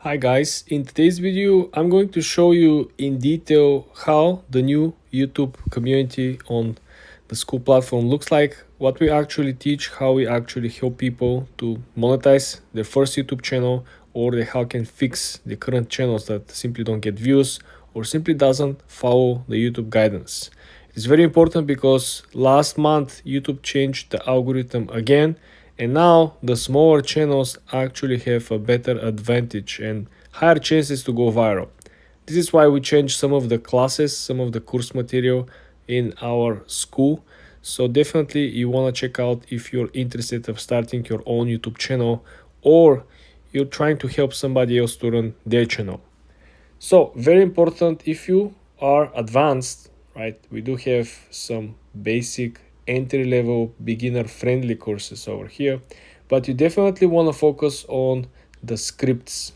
Hi guys, in today's video I'm going to show you in detail how the new YouTube community on the Skool platform looks like, what we actually teach, how we actually help people to monetize their first YouTube channel, or how can fix the current channels that simply don't get views or simply doesn't follow the YouTube guidance. It's very important because last month YouTube changed the algorithm again, and now the smaller channels actually have a better advantage and higher chances to go viral. This is why we changed some of the classes, some of the course material in our school. So definitely you want to check out if you're interested of starting your own YouTube channel, or you're trying to help somebody else to run their channel. So very important, if you are advanced, right? We do have some basic entry-level beginner-friendly courses over here, but you definitely want to focus on the scripts.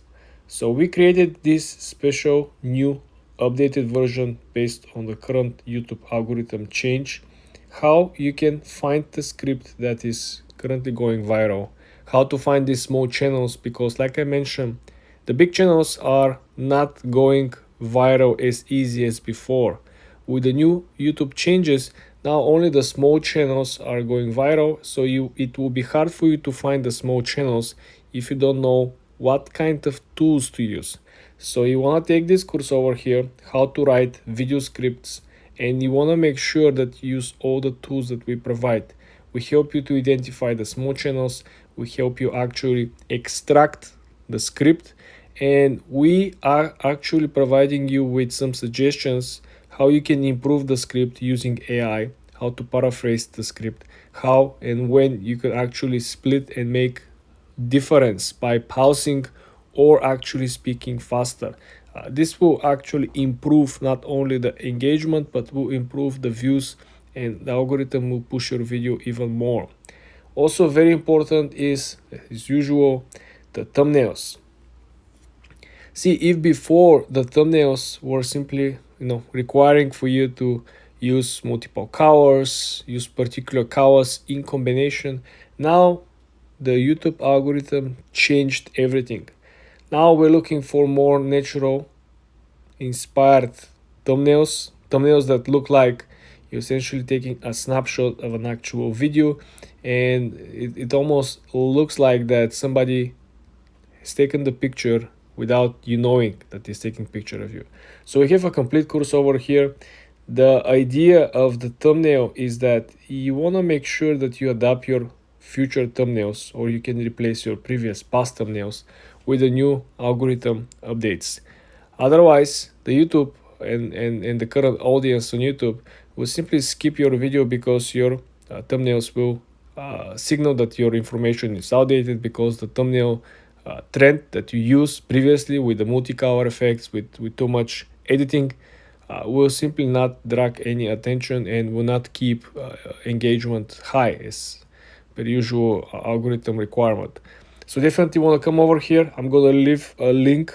So we created this special new updated version based on the current YouTube algorithm change, how you can find the script that is currently going viral, how to find these small channels, because like I mentioned, the big channels are not going viral as easy as before. With the new YouTube changes, now only the small channels are going viral, so it will be hard for you to find the small channels if you don't know what kind of tools to use. So you want to take this course over here, how to write video scripts, and you want to make sure that you use all the tools that we provide. We help you to identify the small channels, we help you actually extract the script, and we are actually providing you with some suggestions how you can improve the script using AI, how to paraphrase the script, how and when you can actually split and make difference by pausing or actually speaking faster. This will actually improve not only the engagement but will improve the views, and the algorithm will push your video even more. Also very important is, as usual, the thumbnails. See, if before the thumbnails were simply requiring for you to use multiple colors, use particular colors in combination, now the YouTube algorithm changed everything. Now we're looking for more natural, inspired thumbnails that look like you're essentially taking a snapshot of an actual video, and it almost looks like that somebody has taken the picture without you knowing that he's taking picture of you. So we have a complete course over here. The idea of the thumbnail is that you want to make sure that you adapt your future thumbnails, or you can replace your previous past thumbnails with the new algorithm updates. Otherwise, the YouTube and the current audience on YouTube will simply skip your video because your thumbnails will signal that your information is outdated, because the thumbnail trend that you used previously with the multicolor effects, with too much editing, will simply not drag any attention and will not keep engagement high as per usual algorithm requirement. So definitely want to come over here. I'm gonna leave a link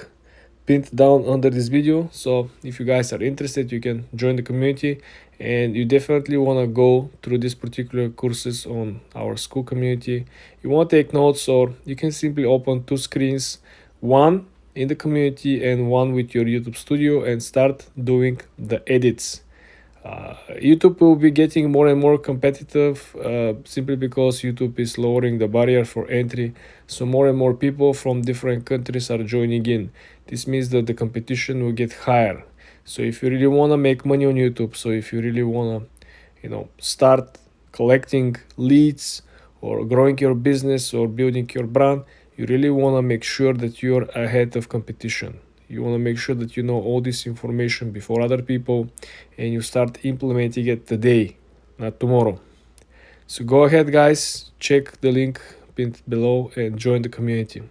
pinned down under this video, so if you guys are interested you can join the community, and you definitely want to go through these particular courses on our Skool community. You want to take notes, or you can simply open two screens, one in the community and one with your YouTube studio, and start doing the edits. YouTube will be getting more and more competitive, simply because YouTube is lowering the barrier for entry, so more and more people from different countries are joining in. This means that the competition will get higher. So if you really want to make money on YouTube, so if you really want to start collecting leads or growing your business or building your brand, you really want to make sure that you're ahead of competition. You want to make sure that you know all this information before other people, and you start implementing it today, not tomorrow. So go ahead guys, check the link pinned below and join the community.